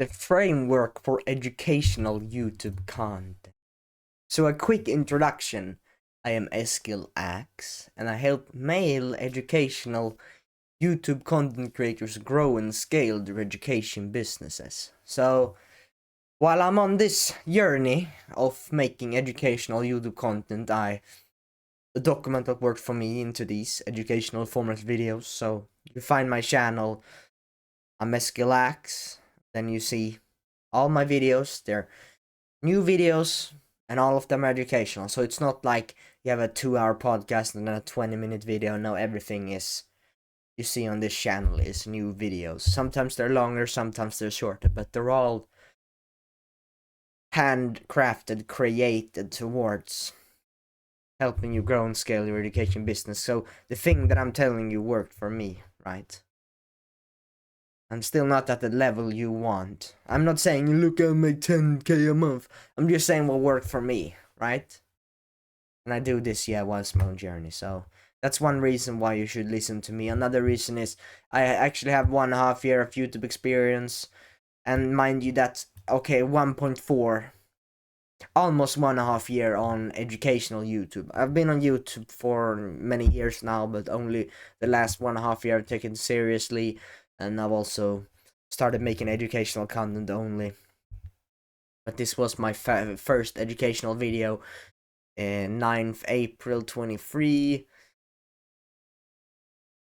the framework for educational YouTube content. So a quick introduction. I am Eskil Axe, and I help male educational YouTube content creators grow and scale their education businesses. So while I'm on this journey of making educational YouTube content, I document what worked for me into these educational format videos. So you find my channel, I'm Eskil Axe, then you see all my videos. They're new videos, and all of them are educational. So it's not like you have a 2-hour podcast and then a 20-minute video. No, everything is you see on this channel is new videos. Sometimes they're longer, sometimes they're shorter, but they're all handcrafted, created towards helping you grow and scale your education business. So the thing that I'm telling you worked for me, right? I'm still not at the level you want. I'm not saying, look, I'll make 10k a month. I'm just saying what worked for me, right? And I do this, while my own journey. So that's one reason why you should listen to me. Another reason is I actually have 1.5 year of YouTube experience. And mind you, that's, okay, 1.4. Almost 1.5 year on educational YouTube. I've been on YouTube for many years now, but only the last 1.5 year I've taken seriously. And I've also started making educational content only. But this was my first educational video, 9th April 23.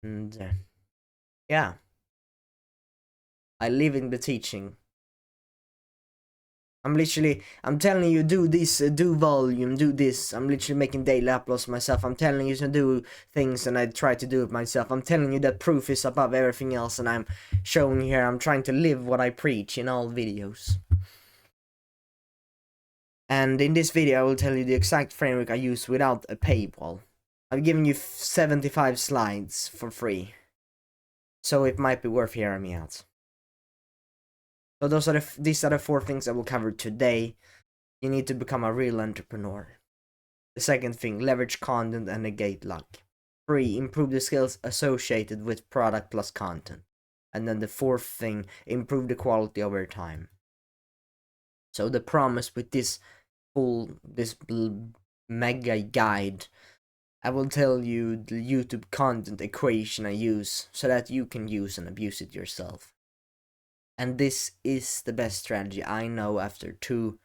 And yeah, I live in the teaching. I'm telling you, do this, do volume, do this. I'm literally making daily uploads myself. I'm telling you to do things, and I try to do it myself. I'm telling you that proof is above everything else, and I'm showing here I'm trying to live what I preach in all videos. And in this video, I will tell you the exact framework I use without a paywall. I've given you 75 slides for free, so it might be worth hearing me out. So these are the 4 things I will cover today. You need to become a real entrepreneur. The second thing, leverage content and negate luck. 3, improve the skills associated with product plus content. And then the 4th thing, improve the quality over time. So the promise with this mega guide, I will tell you the YouTube content equation I use so that you can use and abuse it yourself. And this is the best strategy I know after 2+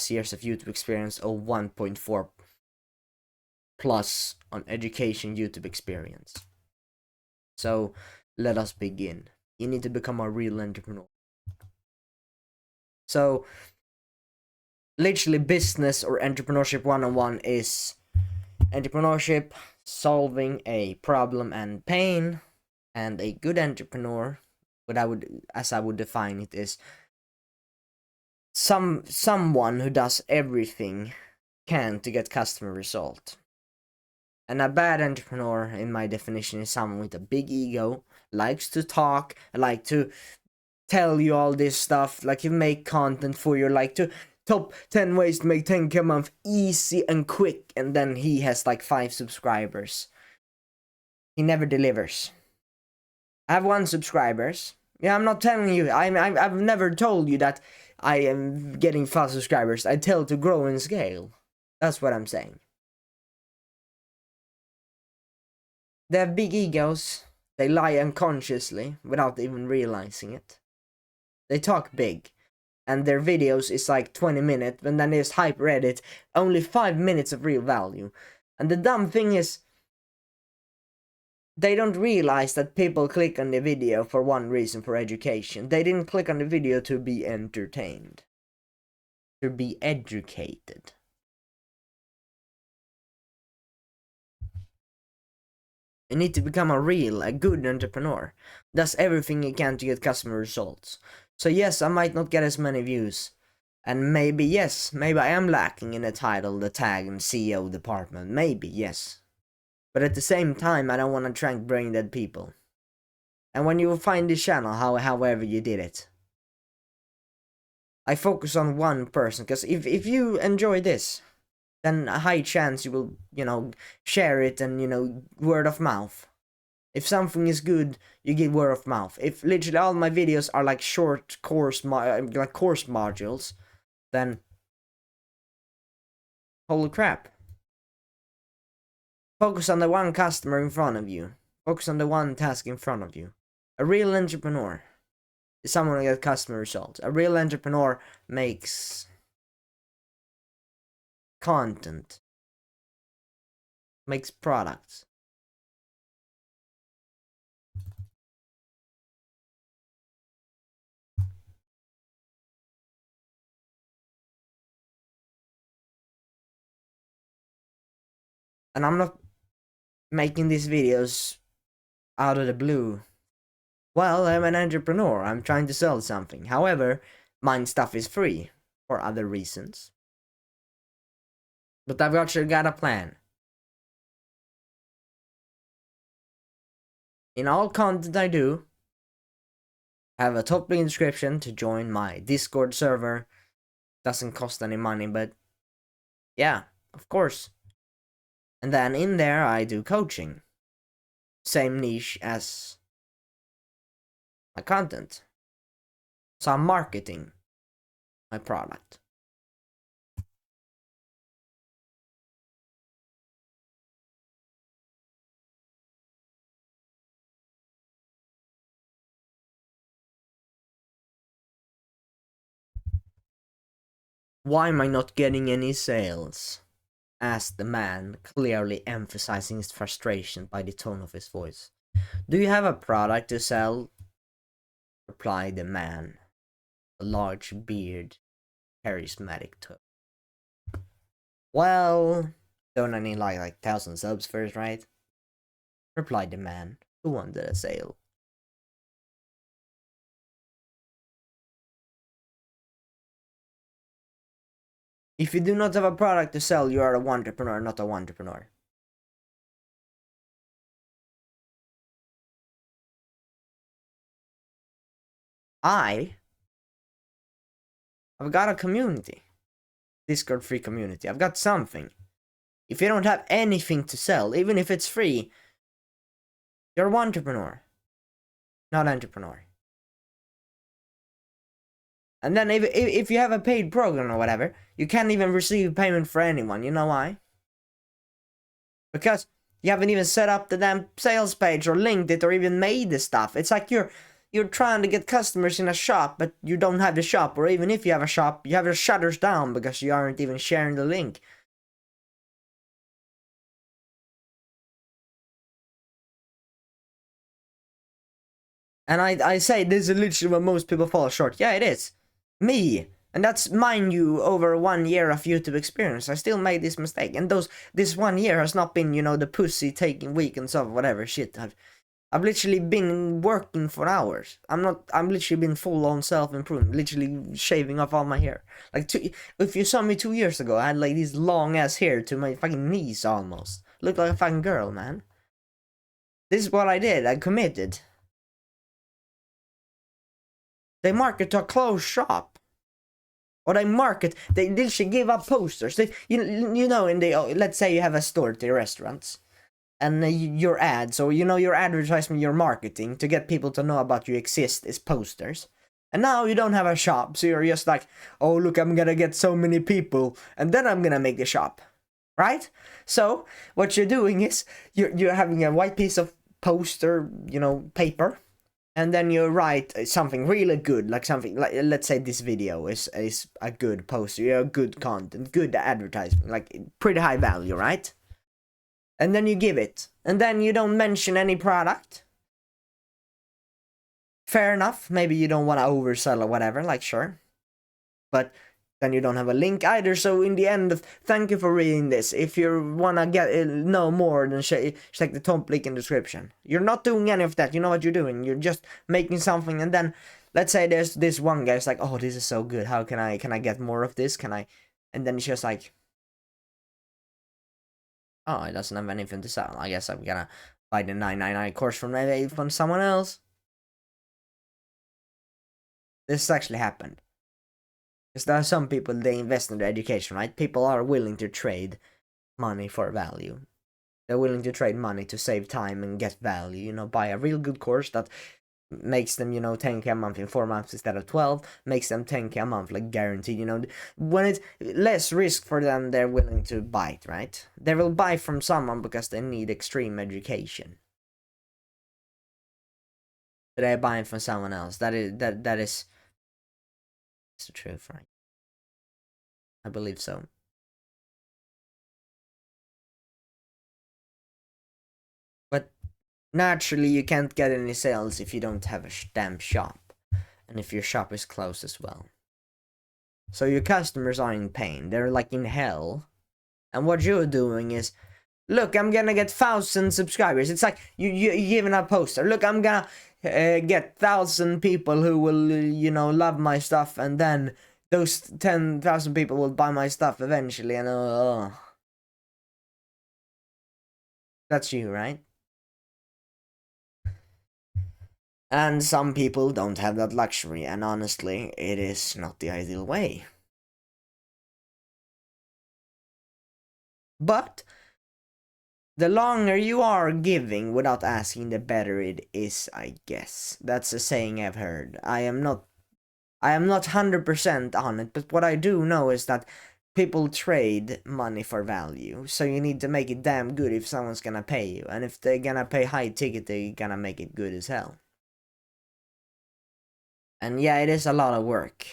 years of YouTube experience, or 1.4+ on education YouTube experience. So let us begin. You need to become a real entrepreneur. So literally, business or entrepreneurship 101 is entrepreneurship, solving a problem and pain, and a good entrepreneur, as I would define it, is someone who does everything can to get customer result. And a bad entrepreneur, in my definition, is someone with a big ego, likes to talk, like to tell you all this stuff, like you make content for you, like to top 10 ways to make 10k a month easy and quick, and then he has like 5 subscribers. He never delivers. I have 1 subscribers. Yeah, I'm not telling you, I've never told you that I am getting fast subscribers. I tell to grow and scale. That's what I'm saying. They have big egos. They lie unconsciously without even realizing it. They talk big, and their videos is like 20 minutes, and then there's hyper edit, only 5 minutes of real value. And the dumb thing is, they don't realize that people click on the video for one reason, for education. They didn't click on the video to be entertained, to be educated. You need to become a good entrepreneur. Does everything you can to get customer results. So yes, I might not get as many views. And maybe I am lacking in the title, the tag, and CEO department. Maybe, yes. But at the same time, I don't want to attract brain dead people. And when you find this channel, however you did it, I focus on one person, because if you enjoy this, then a high chance you will, share it, and, word of mouth. If something is good, you get word of mouth. If literally all my videos are like short course modules, then holy crap. Focus on the one customer in front of you. Focus on the one task in front of you. A real entrepreneur is someone who gets customer results. A real entrepreneur makes content, makes products. And I'm not making these videos out of the blue. Well, I'm an entrepreneur. I'm trying to sell something. However, my stuff is free for other reasons. But I've actually got a plan. In all content I do, I have a top link description to join my Discord server. Doesn't cost any money, but yeah, of course. And then in there I do coaching. Same niche as my content. So I'm marketing my product. Why am I not getting any sales? Asked the man, clearly emphasizing his frustration by the tone of his voice. Do you have a product to sell? Replied the man, a large beard, charismatic tone. Well, don't I need like 1,000 subs first, right? Replied the man, who wanted a sale. If you do not have a product to sell, you are a entrepreneur, not a entrepreneur. I've got a community. Discord free community. I've got something. If you don't have anything to sell, even if it's free, you're an entrepreneur, not an entrepreneur. And then if you have a paid program or whatever, you can't even receive payment for anyone. You know why? Because you haven't even set up the damn sales page or linked it or even made the stuff. It's like you're trying to get customers in a shop, but you don't have the shop. Or even if you have a shop, you have your shutters down because you aren't even sharing the link. And I say this is literally where most people fall short. Yeah, it is. Me. And that's, mind you, over 1 year of YouTube experience. I still made this mistake. And this 1 year has not been, the pussy taking weekends off, whatever shit. I've literally been working for hours. I'm literally been full on self-improvement. Literally shaving off all my hair. Like, if you saw me 2 years ago, I had like this long ass hair to my fucking knees almost. Looked like a fucking girl, man. This is what I did. I committed. They market to a closed shop. Or they market, they literally give up posters. You know, in the, let's say you have a store at the restaurants. And your ads, or your advertisement, your marketing, to get people to know about you exist is posters. And now you don't have a shop, so you're just like, oh look, I'm gonna get so many people, and then I'm gonna make a shop. Right? So, what you're doing is, you're having a white piece of poster, paper, and then you write something really good, like something like, let's say this video is a good poster, good content, good advertisement, like pretty high value, right? And then you give it, and then you don't mention any product. Fair enough, maybe you don't want to oversell or whatever, like sure. But then you don't have a link either, so in the end, thank you for reading this. If you wanna know more, then check the top link in the description. You're not doing any of that, you know what you're doing. You're just making something, and then, let's say there's this one guy's like, oh, this is so good, how can I get more of this, and then it's just like, oh, it doesn't have anything to sell, I guess I'm gonna buy the 999 course from someone else. This actually happened. Because there are some people, they invest in their education, right? People are willing to trade money for value. They're willing to trade money to save time and get value, buy a real good course that makes them, 10k a month in 4 months instead of 12, makes them 10k a month, like guaranteed, when it's less risk for them, they're willing to buy it, right? They will buy from someone because they need extreme education. They're buying from someone else. That is it's the truth, right? I believe so. But naturally, you can't get any sales if you don't have a damn shop, and if your shop is closed as well. So your customers are in pain. They're like in hell. And what you're doing is, look, I'm gonna get 1,000 subscribers. It's like you giving a poster. Look, I'm gonna get 1,000 people who will, love my stuff, and then those 10,000 people will buy my stuff eventually. And that's you, right? And some people don't have that luxury, and honestly, it is not the ideal way. But the longer you are giving without asking, the better it is, I guess. That's a saying I've heard. I am not 100% on it, but what I do know is that people trade money for value. So you need to make it damn good if someone's gonna pay you. And if they're gonna pay high ticket, they're gonna make it good as hell. And yeah, it is a lot of work.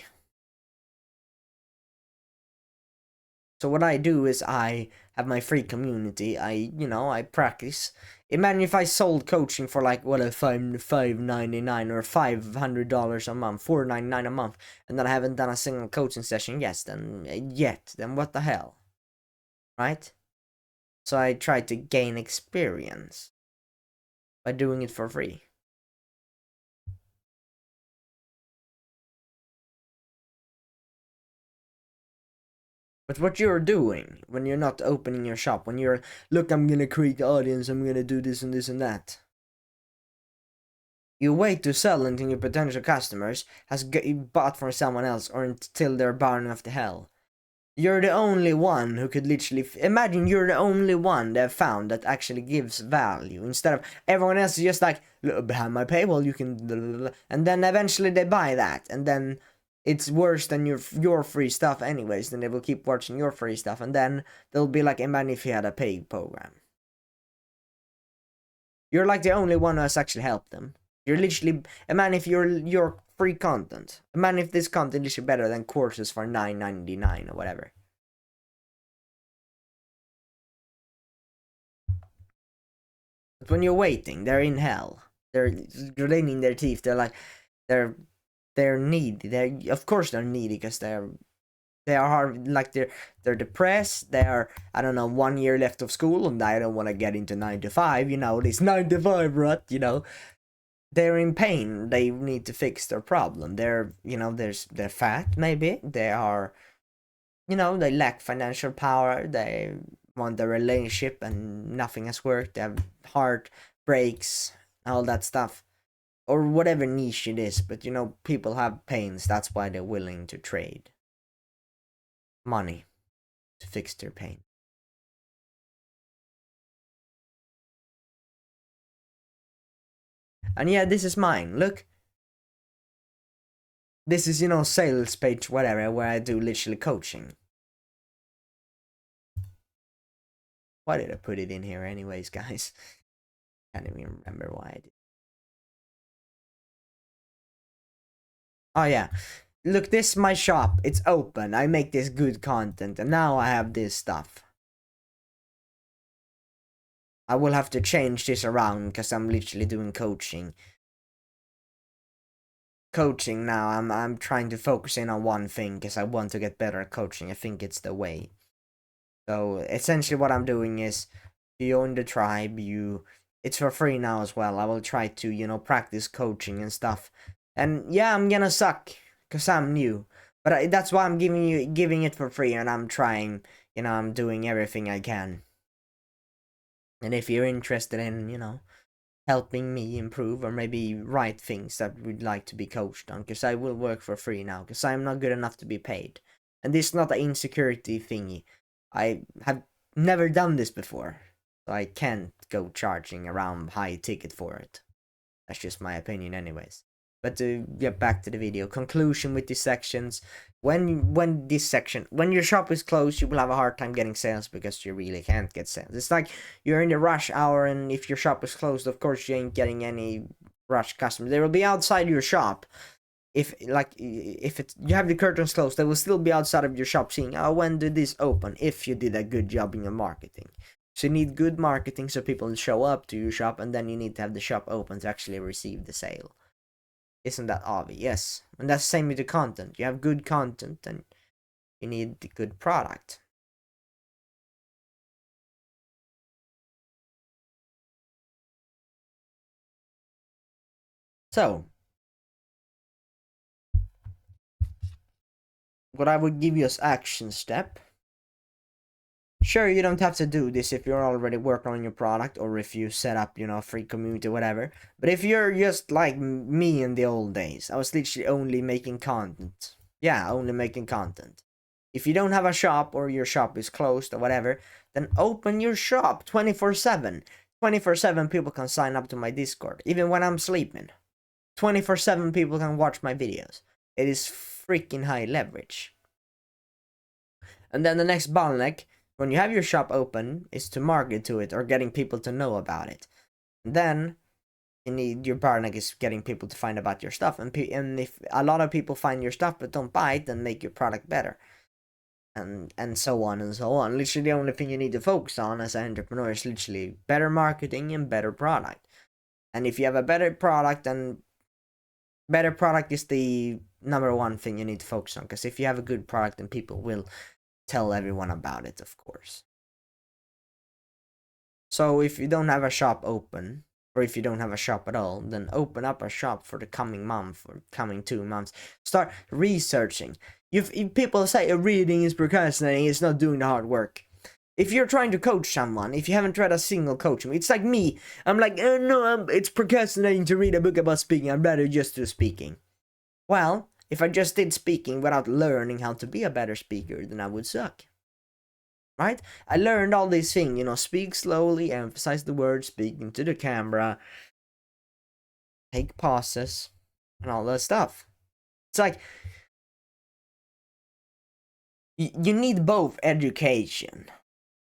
So what I do is I have my free community. I practice. Imagine if I sold coaching for like what, a $5.99 or $500 a month, $4.99 a month, and then I haven't done a single coaching session then what the hell, right? So I try to gain experience by doing it for free. But what you're doing when you're not opening your shop, when you're, look, I'm gonna create the audience, I'm gonna do this and this and that. You wait to sell until your potential customers has bought from someone else, or until they're burning off to hell. You're the only one who could literally imagine you're the only one they've found that actually gives value, instead of everyone else is just like, look, behind my paywall you can, and then eventually they buy that, and then it's worse than your free stuff anyways. Then they will keep watching your free stuff, and then they'll be like, imagine if you had a paid program. You're like the only one who has actually helped them. You're literally, imagine if your free content, imagine if this content is better than courses for $9.99 or whatever. But when you're waiting, they're in hell. They're grinding their teeth. They're like, they're needy. Of course they're needy, because they are hard, like they're depressed. They are, I don't know, 1 year left of school, and I don't want to get into 9 to 5. This 9 to 5 rut. They're in pain. They need to fix their problem. They're fat, maybe. They are, they lack financial power. They want a relationship and nothing has worked. They have heart breaks, all that stuff. Or whatever niche it is. But, people have pains. That's why they're willing to trade money to fix their pain. And yeah, this is mine. Look. This is, sales page, whatever, where I do literally coaching. Why did I put it in here anyways, guys? Can't even remember why I did. Oh yeah. Look, this is my shop. It's open. I make this good content, and now I have this stuff. I will have to change this around because I'm literally doing coaching. Now, I'm trying to focus in on one thing because I want to get better at coaching. I think it's the way. So essentially what I'm doing is, you join the tribe, it's for free now as well. I will try to, practice coaching and stuff. And yeah, I'm gonna suck because I'm new. But that's why I'm giving it for free, and I'm trying, I'm doing everything I can. And if you're interested in, helping me improve, or maybe write things that would like to be coached on, because I will work for free now, because I'm not good enough to be paid. And this is not an insecurity thingy. I have never done this before. So I can't go charging around high ticket for it. That's just my opinion anyways. But to get back to the video, conclusion with these sections, when your shop is closed, you will have a hard time getting sales because you really can't get sales. It's like you're in the rush hour, and if your shop is closed, of course you ain't getting any rush customers. They will be outside your shop. If you have the curtains closed, they will still be outside of your shop seeing, oh, when did this open, if you did a good job in your marketing. So you need good marketing so people show up to your shop, and then you need to have the shop open to actually receive the sale. Isn't that obvious? Yes. And that's the same with the content. You have good content, and you need the good product. So, what I would give you as action step. Sure, you don't have to do this if you're already working on your product, or if you set up, a free community or whatever. But if you're just like me in the old days, I was literally only making content. Yeah, only making content. If you don't have a shop, or your shop is closed or whatever, then open your shop 24/7. 24/7 people can sign up to my Discord, even when I'm sleeping. 24/7 people can watch my videos. It is freaking high leverage. And then the next bottleneck, when you have your shop open, is to market to it or getting people to know about it. And then you need your bottleneck is getting people to find about your stuff. And if a lot of people find your stuff but don't buy it, then make your product better. And so on and so on. Literally the only thing you need to focus on as an entrepreneur is literally better marketing and better product. And if you have a better product, then better product is the number one thing you need to focus on. Because if you have a good product, then people will tell everyone about it, of course. So if you don't have a shop open, or if you don't have a shop at all, then open up a shop for the coming month or coming 2 months. Start researching. If people say reading is procrastinating, it's not doing the hard work. If you're trying to coach someone, if you haven't read a single coaching, it's like me. I'm like, no, it's procrastinating to read a book about speaking. I'd rather just do speaking. Well, if I just did speaking without learning how to be a better speaker, then I would suck. Right? I learned all these things, speak slowly, emphasize the words, speak into the camera, take pauses, and all that stuff. It's like, you need both education,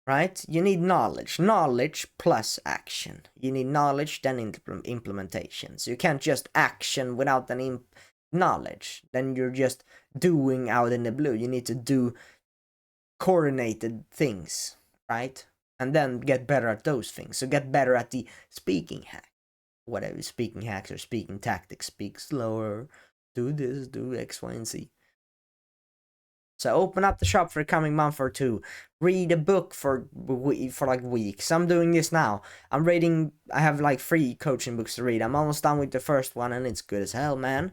right? You need knowledge plus action. You need knowledge, then implementation. So you can't just action without any knowledge. Then you're just doing out in the blue. You need to do coordinated things, right? And then get better at those things. So get better at the speaking hack, whatever speaking hacks or speaking tactics. Speak slower, do this, do X, Y, and Z. So open up the shop for the coming month or 2. Read a book for like weeks. I'm doing this now. I have like 3 coaching books to read. I'm almost done with the first one, and it's good as hell, man.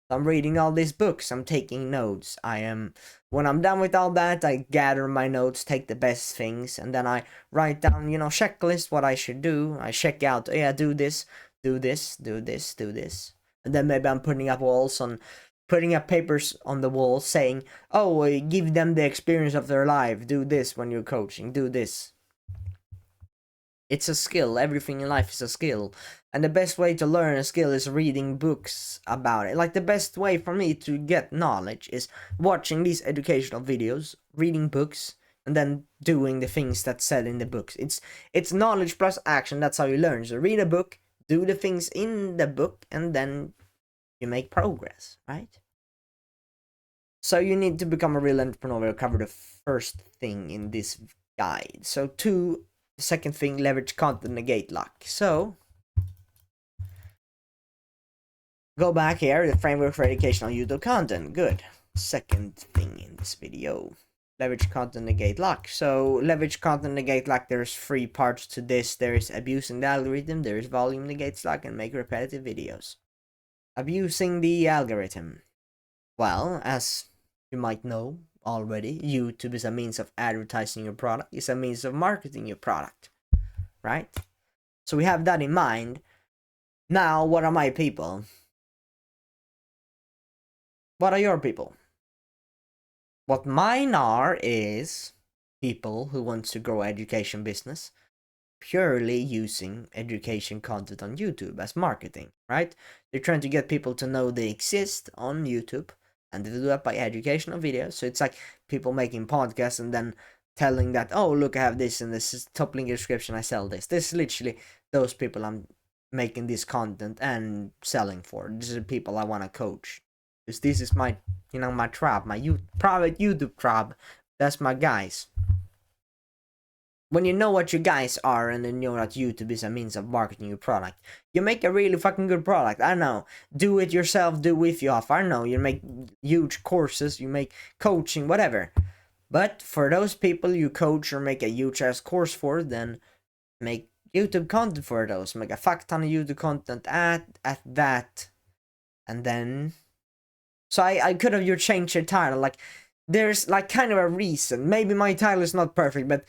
I'm reading all these books. I'm taking notes. When I'm done with all that, I gather my notes, take the best things, and then I write down, checklist what I should do. I check out, yeah, do this, do this, do this, do this. And then maybe I'm putting up papers on the wall saying, oh, give them the experience of their life. Do this when you're coaching. Do this. It's a skill. Everything in life is a skill. And the best way to learn a skill is reading books about it. Like, the best way for me to get knowledge is watching these educational videos, reading books, and then doing the things that's said in the books. It's knowledge plus action. That's how you learn. So read a book, do the things in the book, and then you make progress, right? So you need to become a real entrepreneur. We'll cover the first thing in this guide. So the second thing, leverage content, negate luck. So go back here, the framework for educational YouTube content. Good. Second thing in this video, leverage content, negate luck. So leverage content, negate luck. There's 3 parts to this. There is abusing the algorithm, there is volume negates luck, and make repetitive videos. Abusing the algorithm. Well, as you might know already, YouTube is a means of advertising your product. It's a means of marketing your product, right? So we have that in mind. Now, what are my people? What are your people? What mine are is people who want to grow education business. purely using education content on YouTube as marketing, right? They're trying to get people to know they exist on YouTube, and they do that by educational videos. So it's like people making podcasts and then telling that, oh, look, I have this and this is top link in the description, I sell this. This is literally those people I'm making this content and selling for. These are people I want to coach. Because this is my, my tribe, my private YouTube tribe. That's my guys. When you know what your guys are and you know that YouTube is a means of marketing your product, you make a really fucking good product. I know. Do it yourself, do with you off. I know. You make huge courses, you make coaching, whatever. But for those people you coach or make a huge ass course for, then make YouTube content for those. Make a fuck ton of YouTube content at that. And then... So I could have changed your title. Like, there's like kind of a reason. Maybe my title is not perfect, but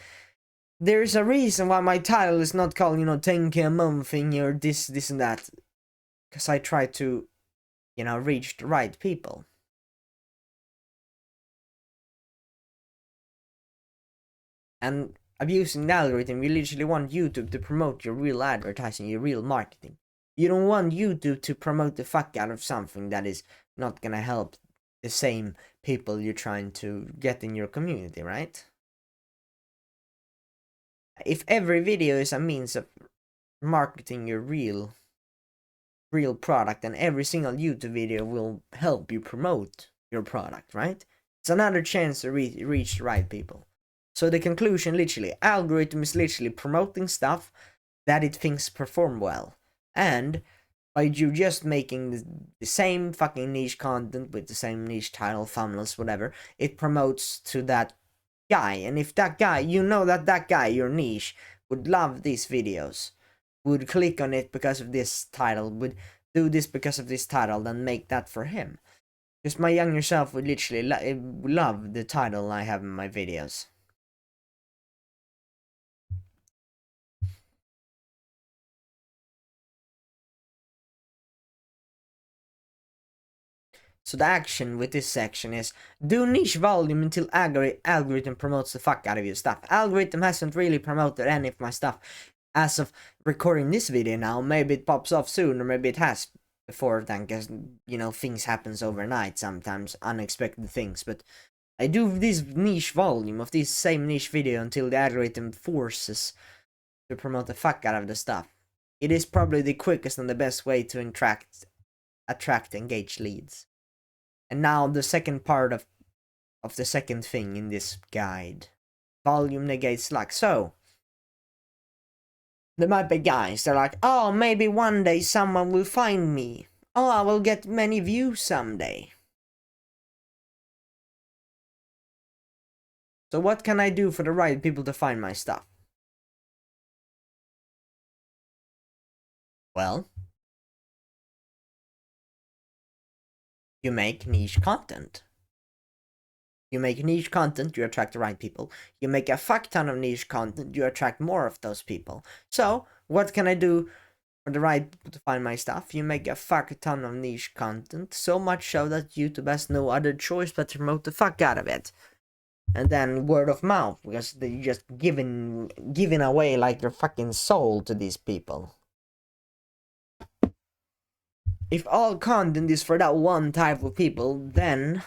there's a reason why my title is not called, 10k a month thing or this and that. Because I try to, reach the right people. And abusing the algorithm, you literally want YouTube to promote your real advertising, your real marketing. You don't want YouTube to promote the fuck out of something that is not gonna help the same people you're trying to get in your community, right? If every video is a means of marketing your real product, then every single YouTube video will help you promote your product, right? It's another chance to reach the right people. So the conclusion, literally, algorithm is literally promoting stuff that it thinks perform well. And by you just making the same fucking niche content with the same niche title, thumbnails, whatever, it promotes to that guy. And if that guy, that guy, your niche, would love these videos, would click on it because of this title, would do this because of this title, then make that for him. Because my younger self would literally love the title I have in my videos. So the action with this section is do niche volume until algorithm promotes the fuck out of your stuff. Algorithm hasn't really promoted any of my stuff as of recording this video now. Maybe it pops off soon, or maybe it has before then, because, things happens overnight sometimes, unexpected things. But I do this niche volume of this same niche video until the algorithm forces to promote the fuck out of the stuff. It is probably the quickest and the best way to attract engaged leads. And now the second part of the second thing in this guide. Volume negates luck. So, there might be guys, they're like, oh, maybe one day someone will find me. Oh, I will get many views someday. So what can I do for the right people to find my stuff? Well, you make niche content. You make niche content, you attract the right people. You make a fuck ton of niche content, you attract more of those people. So, what can I do for the right people to find my stuff? You make a fuck ton of niche content, so much so that YouTube has no other choice but to promote the fuck out of it. And then word of mouth, because they're just giving away like their fucking soul to these people. If all content is for that one type of people, then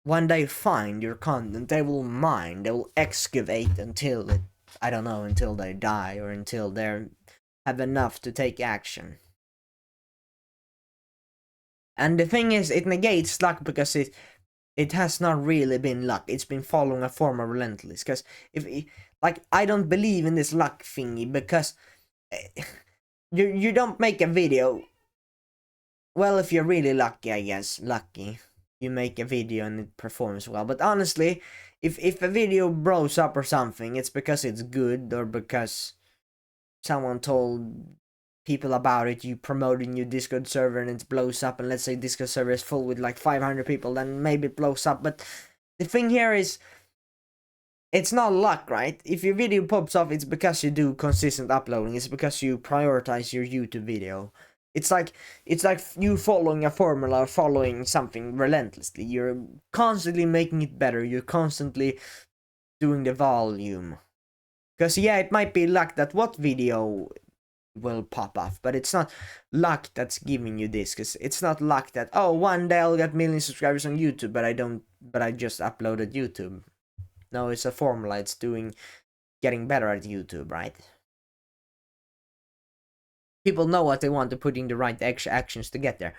when they find your content, they will mine, they will excavate until until they die, or until they have enough to take action. And the thing is, it negates luck because it has not really been luck. It's been following a form of relentless. Because I don't believe in this luck thingy, because you don't make a video. Well, if you're really lucky, I guess, you make a video and it performs well. But honestly, if a video blows up or something, it's because it's good, or because someone told people about it, you promote a new Discord server and it blows up, and let's say Discord server is full with like 500 people, then maybe it blows up. But the thing here is, it's not luck, right? If your video pops off, it's because you do consistent uploading. It's because you prioritize your YouTube video. It's like you following a formula, or following something relentlessly. You're constantly making it better. You're constantly doing the volume. Because yeah, it might be luck that what video will pop off, but it's not luck that's giving you this, because it's not luck that, oh, one day I'll get million subscribers on YouTube, but I just uploaded YouTube. No, it's a formula. It's getting better at YouTube, right? People know what they want to put in the right actions to get there.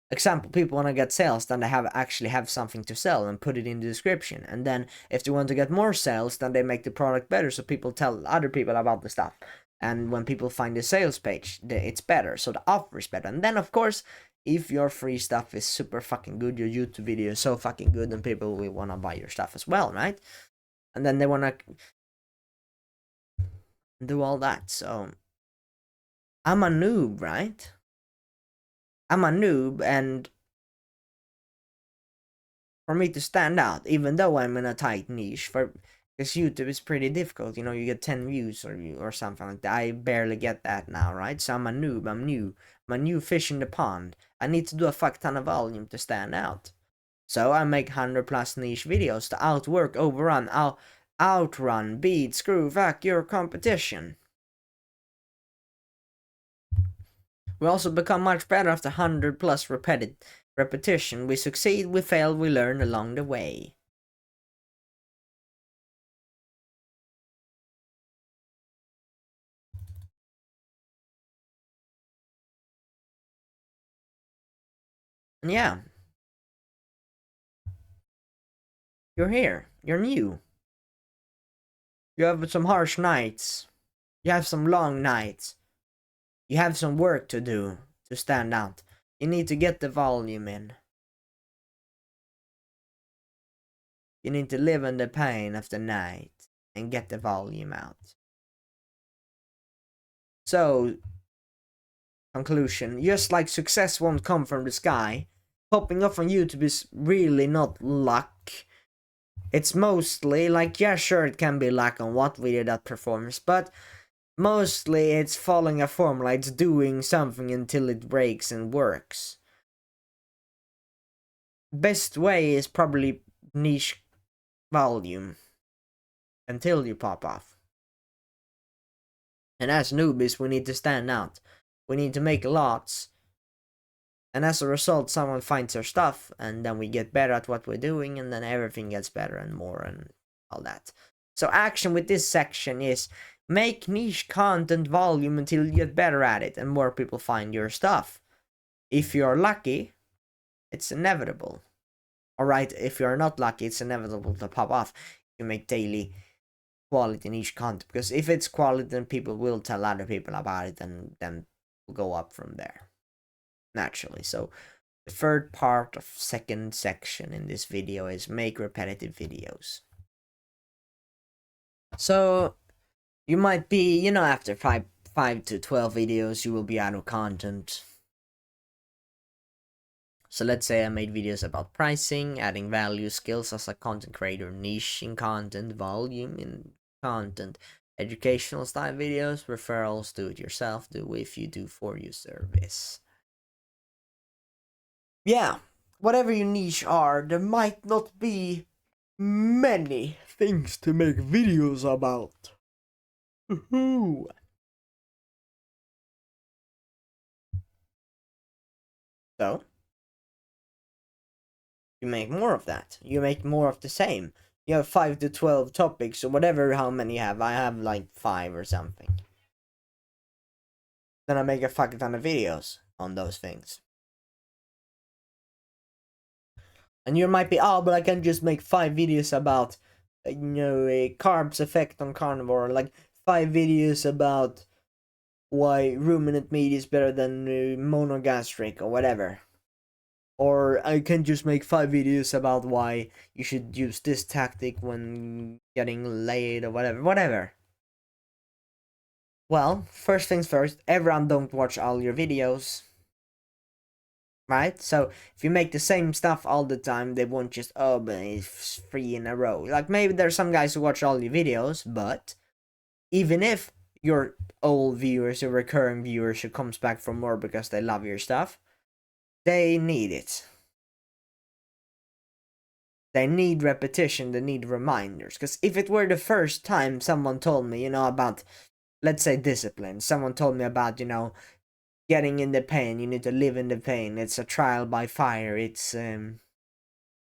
Example, people want to get sales, then they actually have something to sell and put it in the description. And then if they want to get more sales, then they make the product better, so people tell other people about the stuff. And when people find the sales page, it's better, so the offer is better. And then of course, if your free stuff is super fucking good, your YouTube video is so fucking good, then people will want to buy your stuff as well, right? And then they want to do all that. So I'm a noob, right? I'm a noob, and for me to stand out, even though I'm in a tight niche, because YouTube is pretty difficult, you get 10 views or something like that. I barely get that now, right? So I'm a noob, I'm a new fish in the pond. I need to do a fuck ton of volume to stand out. So I make 100+ niche videos to outwork, overrun, outrun, beat, screw, fuck your competition. We also become much better after 100+ repetition. We succeed, we fail, we learn along the way. And yeah. You're here. You're new. You have some harsh nights. You have some long nights. You have some work to do to stand out. You need to get the volume in. You need to live in the pain of the night and get the volume out. So, conclusion, just like success won't come from the sky, popping up on YouTube is really not luck. It's mostly like, yeah, sure, it can be luck on what video that performs, but mostly it's following a formula. It's doing something until it breaks and works. Best way is probably niche volume until you pop off. And as newbies, we need to stand out. We need to make lots. And as a result, someone finds our stuff, and then we get better at what we're doing, and then everything gets better and more and all that. So action with this section is make niche content volume until you get better at it and more people find your stuff. If you're lucky, it's inevitable. Alright, if you're not lucky, it's inevitable to pop off. You make daily quality niche content, because if it's quality, then people will tell other people about it, and then we'll go up from there. Naturally. So the third part of second section in this video is make repetitive videos. So you might be, after 5 to 12 videos, you will be out of content. So let's say I made videos about pricing, adding value, skills as a content creator, niche in content, volume in content, educational style videos, referrals, do it yourself, do if you do for you service. Yeah, whatever your niche are, there might not be many things to make videos about. Woohoo! So, you make more of that. You make more of the same. You have 5 to 12 topics, or whatever, how many you have. I have like 5 or something. Then I make a fucking ton of videos on those things. And you might be, oh, but I can just make 5 videos about, a carbs effect on carnivore, like 5 videos about why ruminant meat is better than monogastric or whatever. Or I can just make 5 videos about why you should use this tactic when getting laid or whatever. Well, first things first, everyone don't watch all your videos. Right? So if you make the same stuff all the time, they won't just, oh, but it's 3 in a row. Like, maybe there's some guys who watch all your videos, but even if your old viewers or recurring viewers who comes back for more because they love your stuff, they need it. They need repetition, they need reminders. Because if it were the first time someone told me, about, let's say, discipline, someone told me about, getting in the pain, you need to live in the pain, it's a trial by fire, it's, you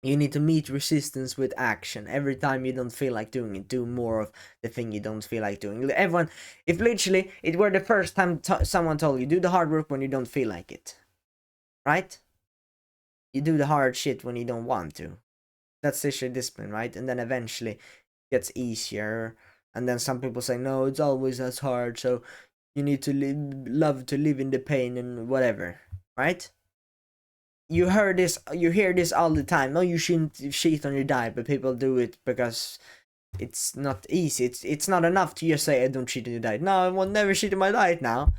need to meet resistance with action. Every time you don't feel like doing it, do more of the thing you don't feel like doing. Everyone, if literally it were the first time someone told you, do the hard work when you don't feel like it, right? You do the hard shit when you don't want to. That's literally discipline, right? And then eventually it gets easier. And then some people say, no, it's always as hard, so you need to love to live in the pain and whatever, right? You hear this all the time. No, you shouldn't cheat on your diet, but people do it because it's not easy. It's not enough to just say I don't cheat on your diet. No, I will never cheat on my diet now.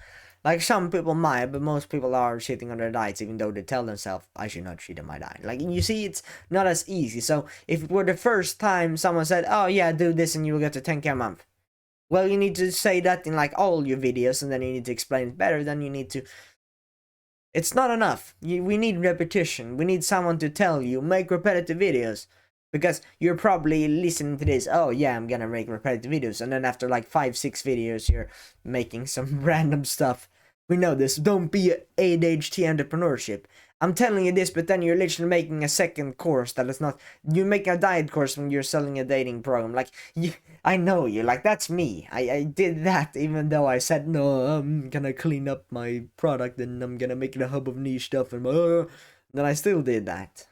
Like some people might, but most people are cheating on their diets, even though they tell themselves I should not cheat on my diet. Like, you see, it's not as easy. So if it were the first time someone said, "Oh yeah, do this and you will get to 10K a month," well, you need to say that in like all your videos, and then you need to explain it better. Then you need to. It's not enough. We need repetition. We need someone to tell you, make repetitive videos. Because you're probably listening to this, oh yeah, I'm gonna make repetitive videos. And then after like 5-6 videos, you're making some random stuff. We know this. Don't be ADHD entrepreneurship. I'm telling you this, but then you're literally making a second course that is not. You make a diet course when you're selling a dating program. Like, I know you. Like, that's me. I did that even though I said, no, I'm gonna clean up my product and I'm gonna make it a hub of niche stuff. And then I still did that.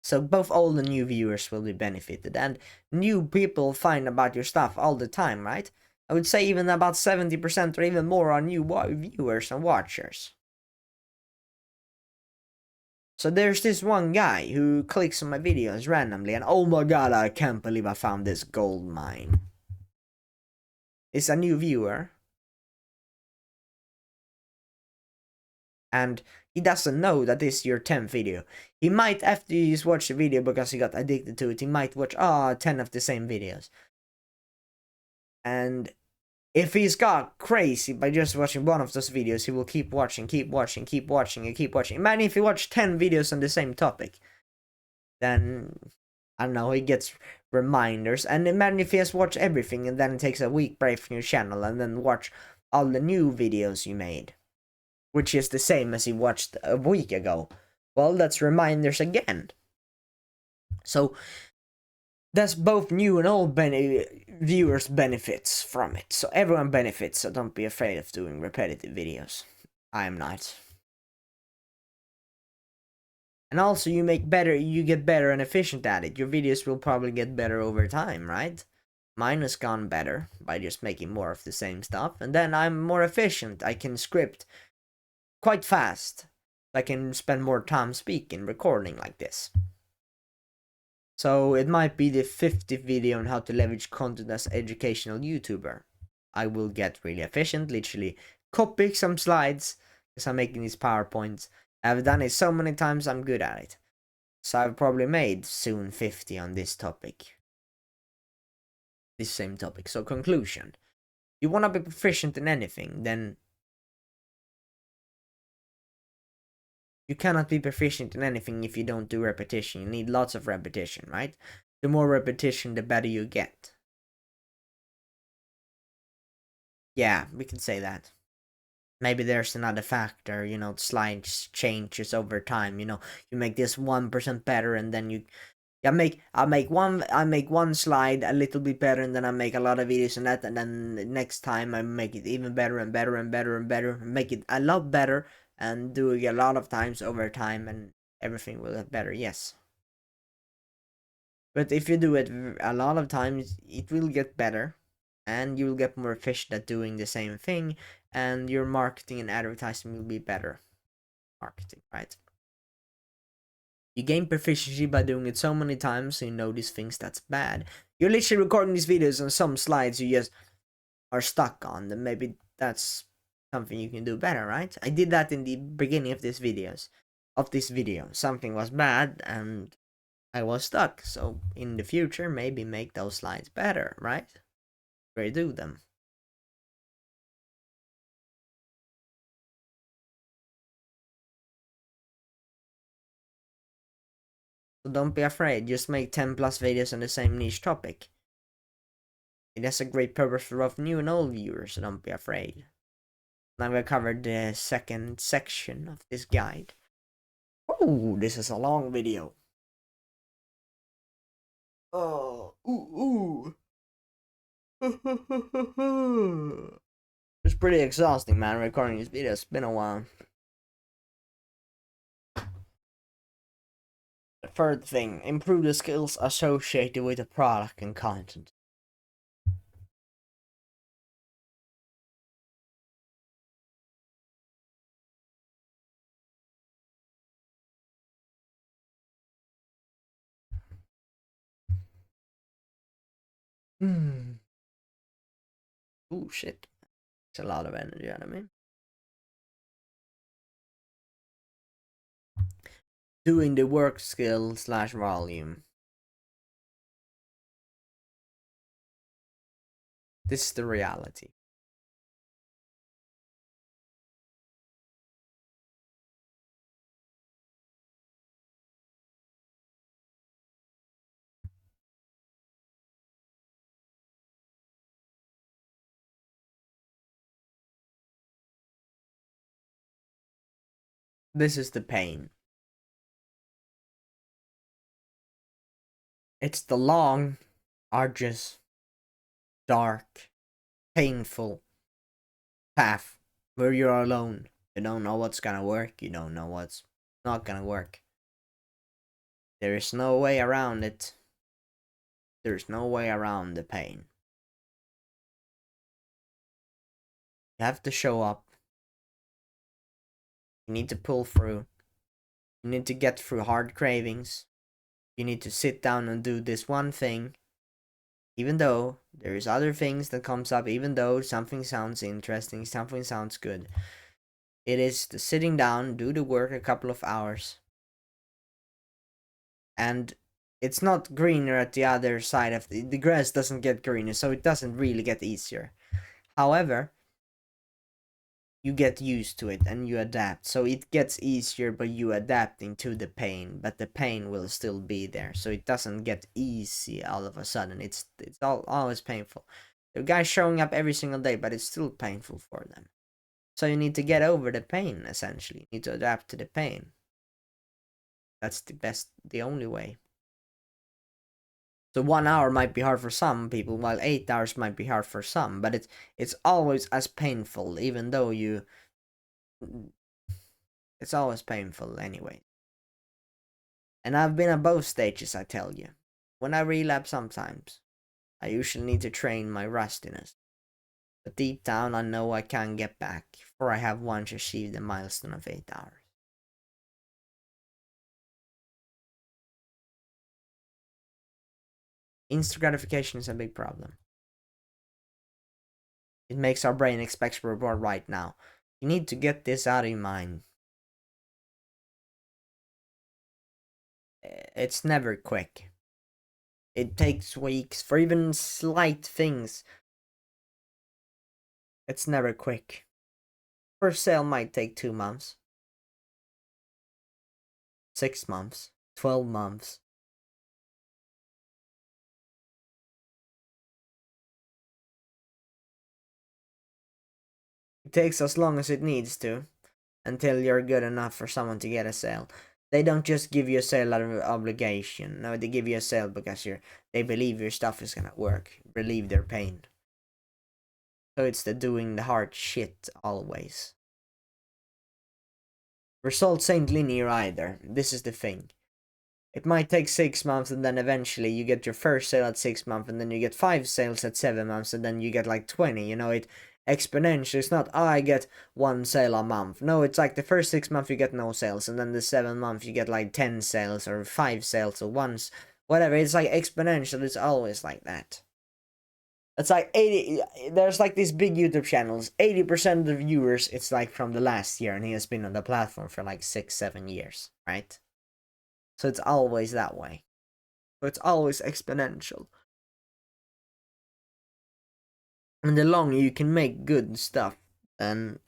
So both old and new viewers will be benefited, and new people find about your stuff all the time, right? I would say even about 70% or even more are new viewers and watchers. So there's this one guy who clicks on my videos randomly, and oh my god, I can't believe I found this gold mine. It's a new viewer. And he doesn't know that this is your 10th video. He might, after he's watched the video because he got addicted to it, he might watch 10 of the same videos. And if he's got crazy by just watching one of those videos, he will keep watching, keep watching, keep watching, and keep watching. Imagine if he watched 10 videos on the same topic. Then, I don't know, he gets reminders. And imagine if he has watched everything and then takes a week break from your channel and then watch all the new videos you made, which is the same as he watched a week ago. Well, that's reminders again. So that's both new and old viewers benefits from it. So everyone benefits, so don't be afraid of doing repetitive videos. I am not. And also you get better and efficient at it. Your videos will probably get better over time, right? Mine has gone better by just making more of the same stuff. And then I'm more efficient. I can script quite fast. I can spend more time speaking, recording like this. So it might be the 50th video on how to leverage content as educational YouTuber. I will get really efficient, literally copy some slides because I'm making these PowerPoints. I've done it so many times, I'm good at it. So I've probably made soon 50 on this topic. This same topic. So conclusion. You want to be proficient in anything, then you cannot be proficient in anything if you don't do repetition. You need lots of repetition, right? The more repetition, the better you get. Yeah, we can say that. Maybe there's another factor, slides changes over time, you make this 1% better and then I make one slide a little bit better and then I make a lot of videos on that, and then next time I make it even better and better and better and better, make it a lot better and do it a lot of times over time and everything will get better, yes. But if you do it a lot of times, it will get better and you will get more efficient at doing the same thing, and your marketing and advertising will be better marketing, right? You gain proficiency by doing it so many times, so you notice things that's bad. You're literally recording these videos on some slides you just are stuck on, then maybe that's something you can do better, right? I did that in the beginning of this video. Something was bad and I was stuck, so in the future maybe make those slides better, right? Redo them. So don't be afraid, just make 10 plus videos on the same niche topic. It has a great purpose for both new and old viewers, so don't be afraid. Now we covered the second section of this guide. Oh, this is a long video. Oh, ooh. It's pretty exhausting, man, recording these videos. It's been a while. The third thing, improve the skills associated with the product and content. Oh shit. It's a lot of energy out of me. Doing the work skill / volume. This is the reality. This is the pain. It's the long, arduous, dark, painful path where you're alone. You don't know what's gonna work, you don't know what's not gonna work. There is no way around it. There's no way around the pain. You have to show up. You need to pull through. You need to get through hard cravings. You need to sit down and do this one thing. Even though there is other things that comes up, even though something sounds interesting, something sounds good. It is the sitting down, do the work a couple of hours. And it's not greener at the other side of the grass doesn't get greener, so it doesn't really get easier. However, you get used to it and you adapt. So it gets easier, but you adapting to the pain, but the pain will still be there. So it doesn't get easy all of a sudden. It's always painful. The guy's showing up every single day, but it's still painful for them. So you need to get over the pain, essentially. You need to adapt to the pain. That's the only way. So 1 hour might be hard for some people, while 8 hours might be hard for some, but it's always as painful, even though it's always painful anyway. And I've been at both stages, I tell you. When I relapse sometimes, I usually need to train my rustiness. But deep down I know I can get back, for I have once achieved the milestone of 8 hours. Instant gratification is a big problem. It makes our brain expect reward right now. You need to get this out of your mind. It's never quick. It takes weeks for even slight things. It's never quick. First sale might take 2 months, 6 months, 12 months. It takes as long as it needs to until you're good enough for someone to get a sale. They don't just give you a sale out of obligation. No, they give you a sale because they believe your stuff is gonna work, relieve their pain. So it's the doing the hard shit always. Results ain't linear either. This is the thing. It might take 6 months and then eventually you get your first sale at 6 months and then you get 5 sales at 7 months and then you get like 20. You know, it exponential. It's not, I get 1 sale a month. No, it's like the first 6 months you get no sales and then the 7 month you get like 10 sales or 5 sales or once, whatever. It's like exponential. It's always like that. It's like 80, there's like these big YouTube channels, 80% of the viewers, it's like from the last year and he has been on the platform for like 6-7 years, right? So it's always that way. So it's always exponential. And the longer you can make good stuff, then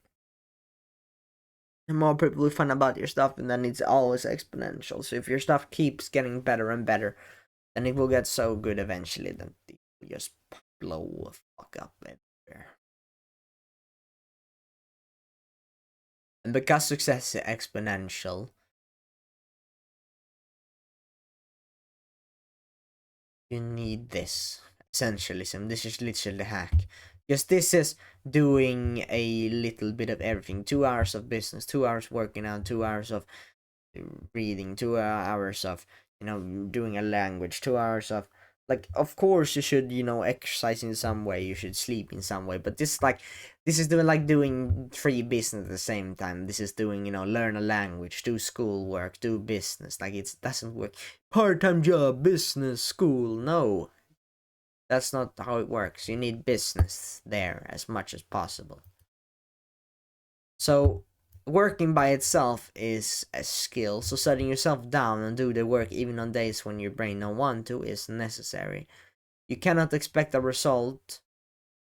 the more people will find about your stuff, and then it's always exponential. So if your stuff keeps getting better and better, then it will get so good eventually that it will just blow the fuck up everywhere. And because success is exponential, you need this. Essentialism. This is literally the hack. Because this is doing a little bit of everything. 2 hours of business, 2 hours working out, 2 hours of reading, 2 hours of, doing a language, 2 hours of, like, of course you should, exercise in some way, you should sleep in some way, but this is doing 3 business at the same time. This is doing, learn a language, do schoolwork, do business. Like, it doesn't work. Part-time job, business, school. No, that's not how it works. You need business there as much as possible. So working by itself is a skill. So setting yourself down and do the work even on days when your brain don't want to is necessary. You cannot expect a result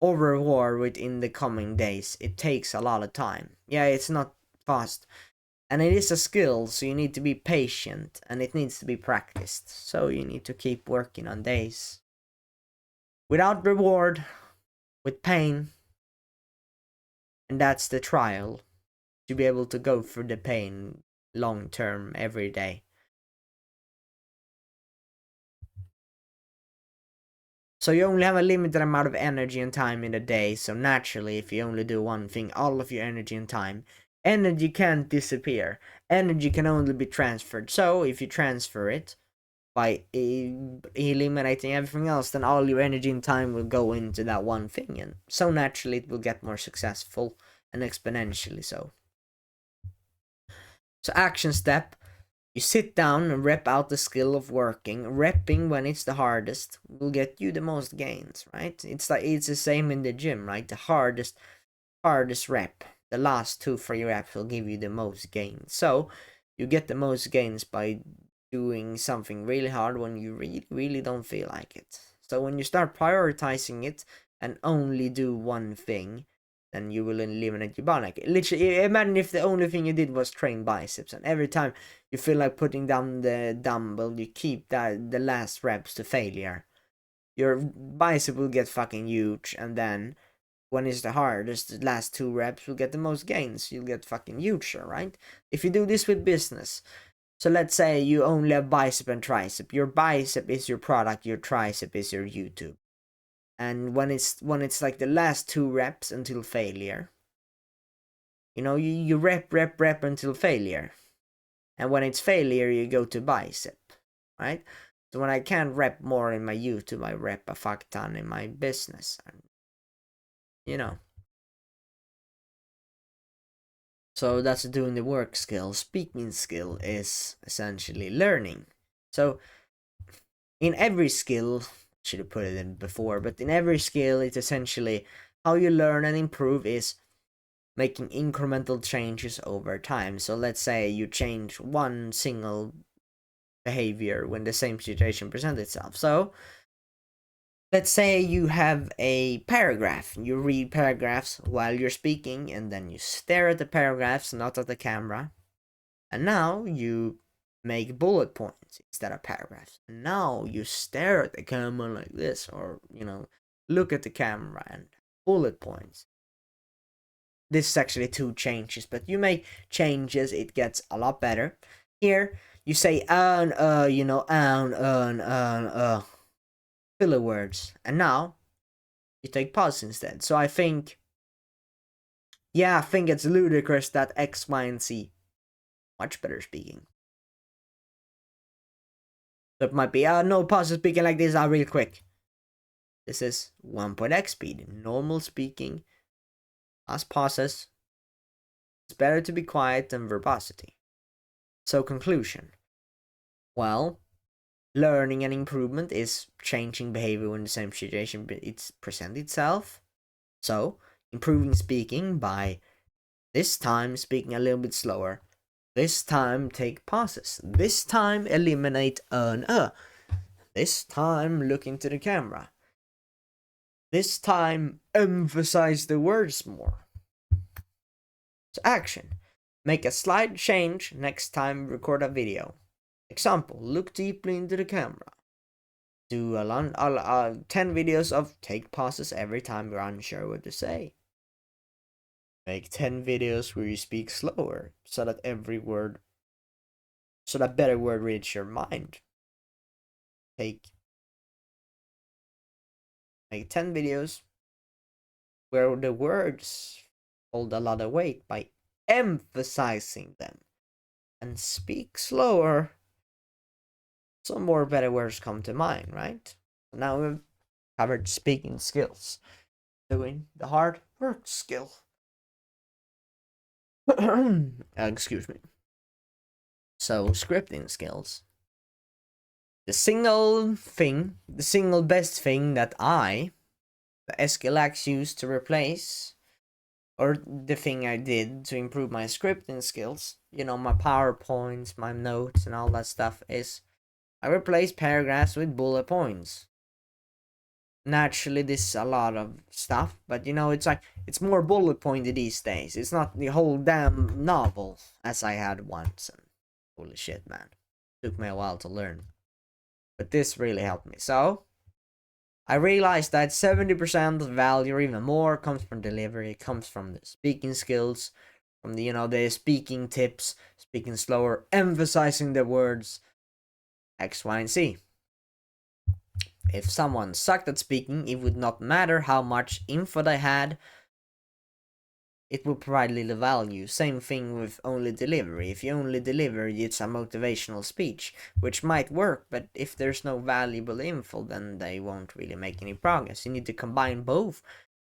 or reward within the coming days. It takes a lot of time. Yeah, it's not fast. And it is a skill, so you need to be patient and it needs to be practiced. So you need to keep working on days without reward, with pain, and that's the trial, to be able to go through the pain long term every day. So you only have a limited amount of energy and time in a day, so naturally if you only do one thing, all of your energy and time, energy can't disappear. Energy can only be transferred. So if you transfer it by eliminating everything else, then all your energy and time will go into that one thing, and so naturally it will get more successful and exponentially so. So action step, you sit down and rep out the skill of working. Repping when it's the hardest will get you the most gains, right? It's the same in the gym, right? The hardest rep, the last 2-3 reps will give you the most gains. So you get the most gains by doing something really hard when you really don't feel like it. So when you start prioritizing it and only do one thing, then you will eliminate your body. Like, literally, imagine if the only thing you did was train biceps, and every time you feel like putting down the dumbbell, you keep the last reps to failure. Your bicep will get fucking huge, and then when it's the hardest, the last 2 reps will get the most gains. You'll get fucking huger, right? If you do this with business, so let's say you only have bicep and tricep. Your bicep is your product, your tricep is your YouTube. And when it's like the last 2 reps until failure, you rep until failure. And when it's failure, you go to bicep, right? So when I can't rep more in my YouTube, I rep a fuck ton in my business. And, so that's doing the work skill. Speaking skill is essentially learning. So in every skill, should have put it in before, but in every skill, it's essentially how you learn and improve is making incremental changes over time. So let's say you change one single behavior when the same situation presents itself. So let's say you have a paragraph. You read paragraphs while you're speaking, and then you stare at the paragraphs, not at the camera. And now you make bullet points instead of paragraphs. And now you stare at the camera like this, or, look at the camera and bullet points. This is actually 2 changes, but you make changes, it gets a lot better. Here, you say, filler words. And now, you take pause instead. So I think it's ludicrous that X, Y, and Z, much better speaking. So it might be, no pause speaking like this, real quick. This is 1.x speed, normal speaking, as pauses. It's better to be quiet than verbosity. So conclusion. Well, learning and improvement is changing behavior when the same situation presents itself. So, improving speaking by this time speaking a little bit slower. This time take pauses. This time eliminate This time look into the camera. This time emphasize the words more. So action. Make a slight change next time you record a video. Example, look deeply into the camera. Do 10 videos of take pauses every time you're unsure what to say. Make 10 videos where you speak slower so that better word reaches your mind. Make 10 videos where the words hold a lot of weight by emphasizing them. And speak slower so more better words come to mind, right? Now we've covered speaking skills. Doing the hard work skill. Excuse me. So, scripting skills. The single best thing that the Escalax, used to replace, or the thing I did to improve my scripting skills, my PowerPoints, my notes, and all that stuff, is I replaced paragraphs with bullet points. Naturally, this is a lot of stuff, but it's more bullet pointed these days. It's not the whole damn novel as I had once, and holy shit, man. Took me a while to learn. But this really helped me. So, I realized that 70% of value or even more comes from delivery. It comes from the speaking skills, from the speaking tips, speaking slower, emphasizing the words, X, Y, and Z. If someone sucked at speaking, it would not matter how much info they had, it will provide little value. Same thing with only delivery. If you only deliver, it's a motivational speech, which might work, but if there's no valuable info, then they won't really make any progress. You need to combine both.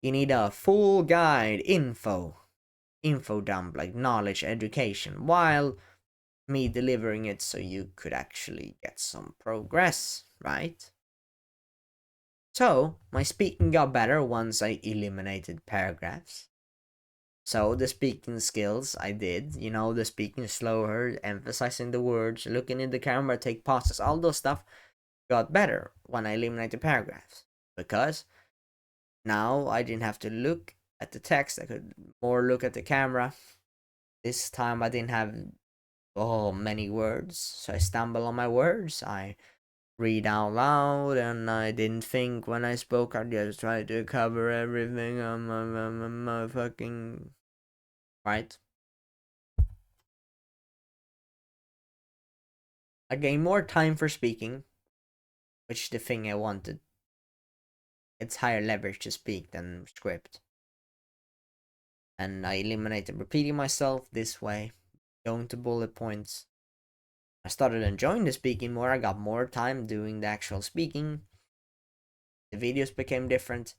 You need a full guide, info dump, like knowledge, education, while me delivering it so you could actually get some progress, right? So, my speaking got better once I eliminated paragraphs. So, the speaking skills I did, the speaking slower, emphasizing the words, looking in the camera, take pauses, all those stuff got better when I eliminated paragraphs. Because now I didn't have to look at the text, I could more look at the camera. This time I didn't have many words, so I stumble on my words. I read out loud, and I didn't think when I spoke. I just tried to cover everything. I'm fucking right. I gained more time for speaking, which is the thing I wanted. It's higher leverage to speak than script. And I eliminated repeating myself this way, going to bullet points. I started enjoying the speaking more. I got more time doing the actual speaking. The videos became different.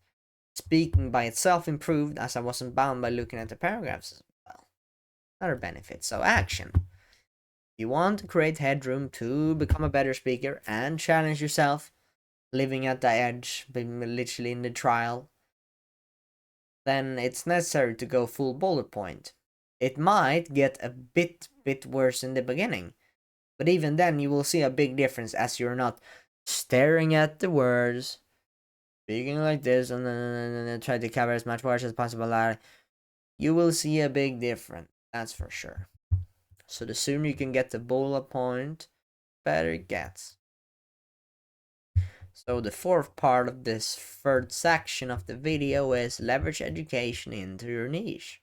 Speaking by itself improved as I wasn't bound by looking at the paragraphs as well. Another benefit. So, action. You want to create headroom to become a better speaker and challenge yourself, living at the edge, literally in the trial, then it's necessary to go full bullet point. It might get a bit worse in the beginning, but even then you will see a big difference as you're not staring at the words, speaking like this, and then try to cover as much words as possible. You will see a big difference, that's for sure. So the sooner you can get the bullet point, better it gets. So the fourth part of this third section of the video is leverage education into your niche.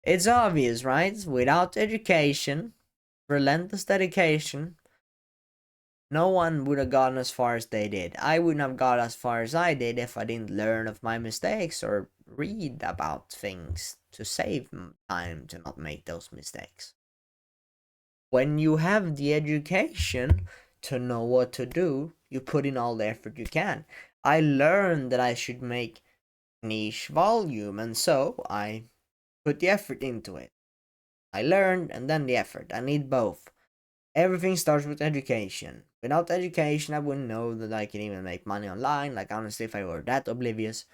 It's obvious, right? Without education, relentless dedication, no one would have gotten as far as they did. I wouldn't have got as far as I did if I didn't learn of my mistakes or read about things to save time to not make those mistakes. When you have the education to know what to do, you put in all the effort you can. I learned that I should make niche volume, and so I put the effort into it. I learned and then the effort. I need both. Everything starts with education. Without education, I wouldn't know that I can even make money online. Like, honestly, if I were that oblivious.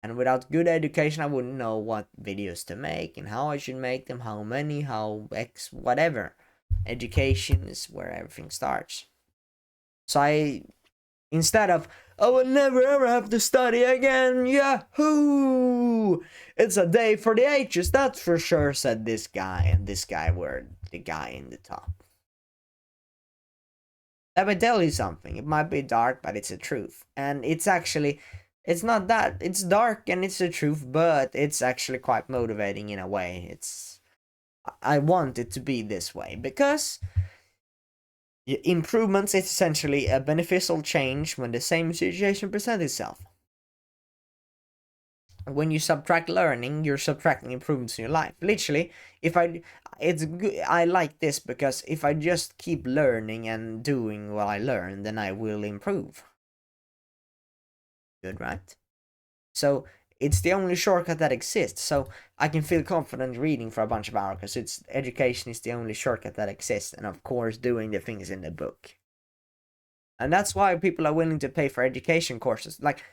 And without good education, I wouldn't know what videos to make and how I should make them, how many, how X, whatever. Education is where everything starts. So instead of I will never ever have to study again. Yahoo! It's a day for the ages, that's for sure, said this guy. And this guy were the guy in the top. Let me tell you something. It might be dark, but it's the truth. And it's actually, it's not that. It's dark and it's the truth, but it's actually quite motivating in a way. I want it to be this way because improvements is essentially a beneficial change when the same situation presents itself. When you subtract learning, you're subtracting improvements in your life. Literally, it's good. I like this because if I just keep learning and doing what I learn, then I will improve. Good, right? So it's the only shortcut that exists. So I can feel confident reading for a bunch of hours because education is the only shortcut that exists, and of course doing the things in the book. And that's why people are willing to pay for education courses. Like,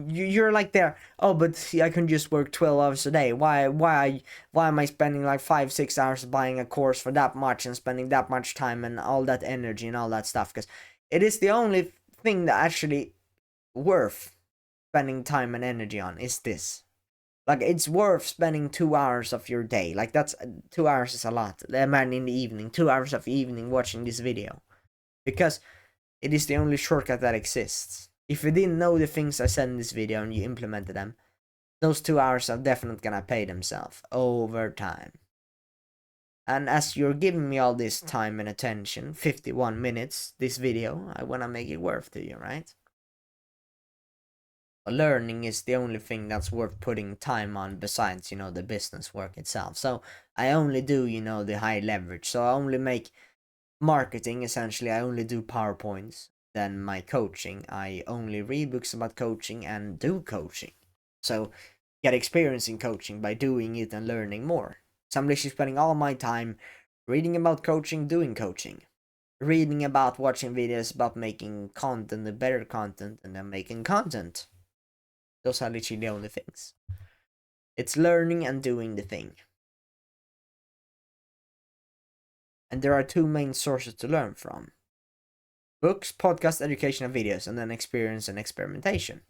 you're like there, oh, but see, I can just work 12 hours a day. Why am I spending like 5-6 hours buying a course for that much and spending that much time and all that energy and all that stuff? Because it is the only thing that actually worth spending time and energy on is this. Like, it's worth spending 2 hours of your day. Like, that's 2 hours is a lot. Man, in the evening, 2 hours of evening watching this video. Because it is the only shortcut that exists. If you didn't know the things I said in this video and you implemented them, those 2 hours are definitely gonna pay themselves over time. And as you're giving me all this time and attention, 51 minutes, this video, I wanna make it worth to you, right? Learning is the only thing that's worth putting time on besides, the business work itself. So I only do, the high leverage. So I only make marketing, essentially. I only do PowerPoints. Then my coaching, I only read books about coaching and do coaching. So get experience in coaching by doing it and learning more. So I'm literally spending all my time reading about coaching, doing coaching. Reading about, watching videos about making content, the better content, and then making content. Those are literally the only things. It's learning and doing the thing. And there are two main sources to learn from: books, podcasts, educational videos, and then experience and experimentation.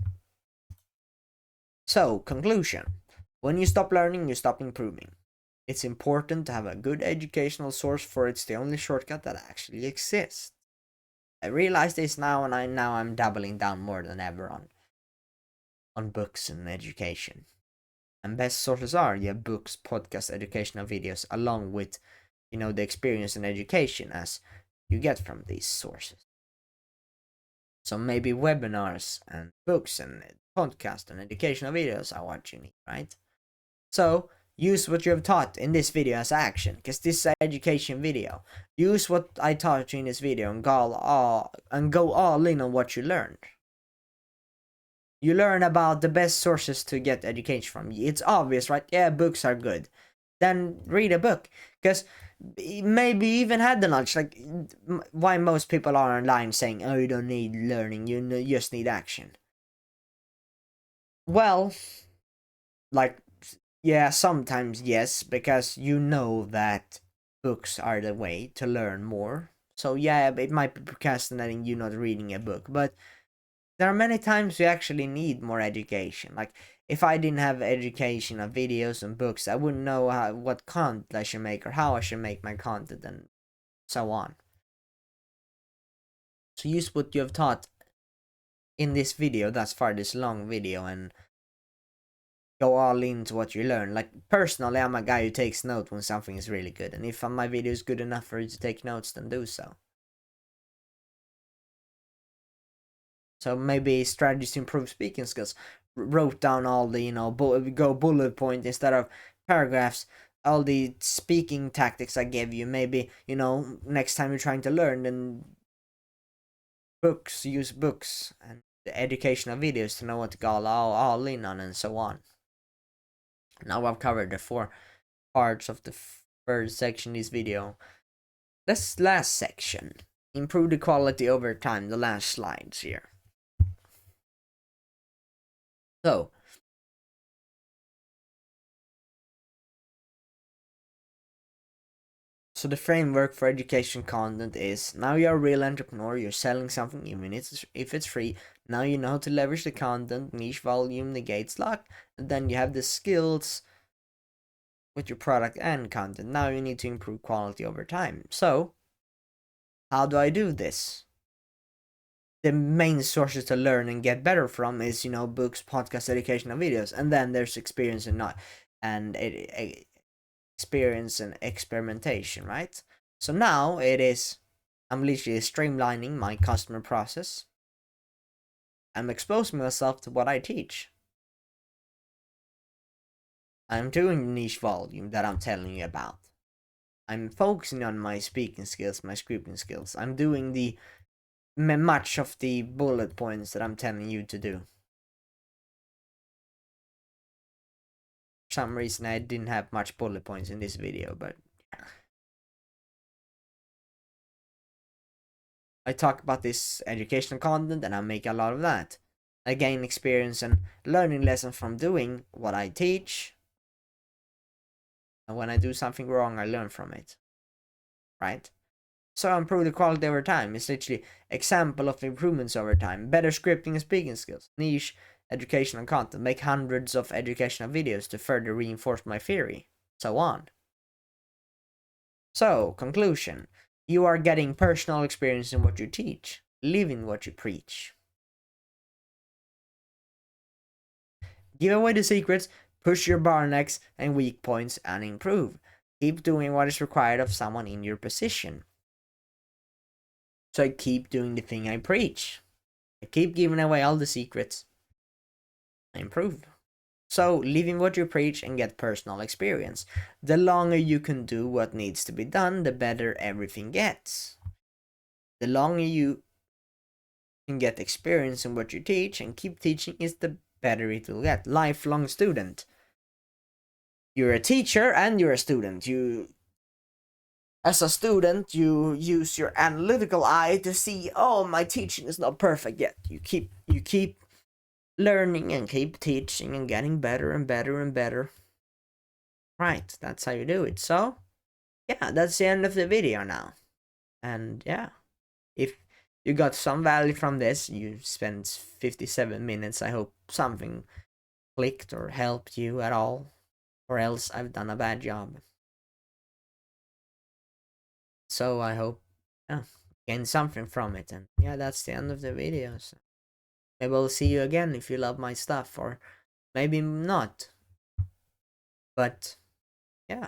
So, conclusion. When you stop learning, you stop improving. It's important to have a good educational source, for it's the only shortcut that actually exists. I realize this now, and I'm doubling down more than ever on books and education. And best sources are books, podcasts, educational videos, along with the experience and education as you get from these sources. So maybe webinars and books and podcasts and educational videos are what you need, right? So use what you have taught in this video as action, because this is an education video. Use what I taught you in this video and go all in on what you learned. You learn about the best sources to get education from. It's obvious, right? Yeah, books are good. Then read a book, because maybe you even had the knowledge. Like, why most people are online saying, oh, you don't need learning, you just need action. Well, like, yeah, sometimes yes, because you know that books are the way to learn more. So yeah, it might be procrastinating you not reading a book, but there are many times you actually need more education. Like, if I didn't have education of videos and books, I wouldn't know what content I should make or how I should make my content and so on. So use what you have taught in this video, thus far, this long video, and go all into what you learn. Like, personally, I'm a guy who takes notes when something is really good, and if my video is good enough for you to take notes, then do so. So maybe strategies to improve speaking skills. Wrote down all the, go bullet point instead of paragraphs. All the speaking tactics I gave you. Maybe, next time you're trying to learn, then use books and the educational videos to know what to go all in on and so on. Now I've covered the 4 parts of the first section of this video. This last section. Improve the quality over time. The last slides here. So the framework for education content is: now you're a real entrepreneur, you're selling something, even if it's free. Now you know how to leverage the content, niche volume negates luck, and then you have the skills with your product and content. Now you need to improve quality over time. So, how do I do this? The main sources to learn and get better from is, books, podcasts, educational videos, and then there's experience and experience and experimentation, right? So now I'm literally streamlining my customer process. I'm exposing myself to what I teach. I'm doing niche volume that I'm telling you about. I'm focusing on my speaking skills, my scripting skills. I'm doing the much of the bullet points that I'm telling you to do. For some reason, I didn't have much bullet points in this video, but I talk about this educational content and I make a lot of that. I gain experience and learning lessons from doing what I teach. And when I do something wrong, I learn from it. Right? So I improve the quality over time. It's literally example of improvements over time. Better scripting and speaking skills. Niche educational content. Make hundreds of educational videos to further reinforce my theory. So on. So, conclusion. You are getting personal experience in what you teach. Living what you preach. Give away the secrets, push your bottlenecks and weak points, and improve. Keep doing what is required of someone in your position. So I keep doing the thing I preach. I keep giving away all the secrets. I improve. So, living what you preach and get personal experience. The longer you can do what needs to be done, the better everything gets. The longer you can get experience in what you teach and keep teaching is the better it will get. Lifelong student. You're a teacher and you're a student. As a student, you use your analytical eye to see, oh, my teaching is not perfect yet. You keep learning and keep teaching and getting better and better and better. Right, that's how you do it. So, yeah, that's the end of the video now. And yeah, if you got some value from this, you spent 57 minutes. I hope something clicked or helped you at all, or else I've done a bad job. So I hope, yeah, gain something from it. And yeah, that's the end of the video. So maybe I'll see you again if you love my stuff, or maybe not. But yeah.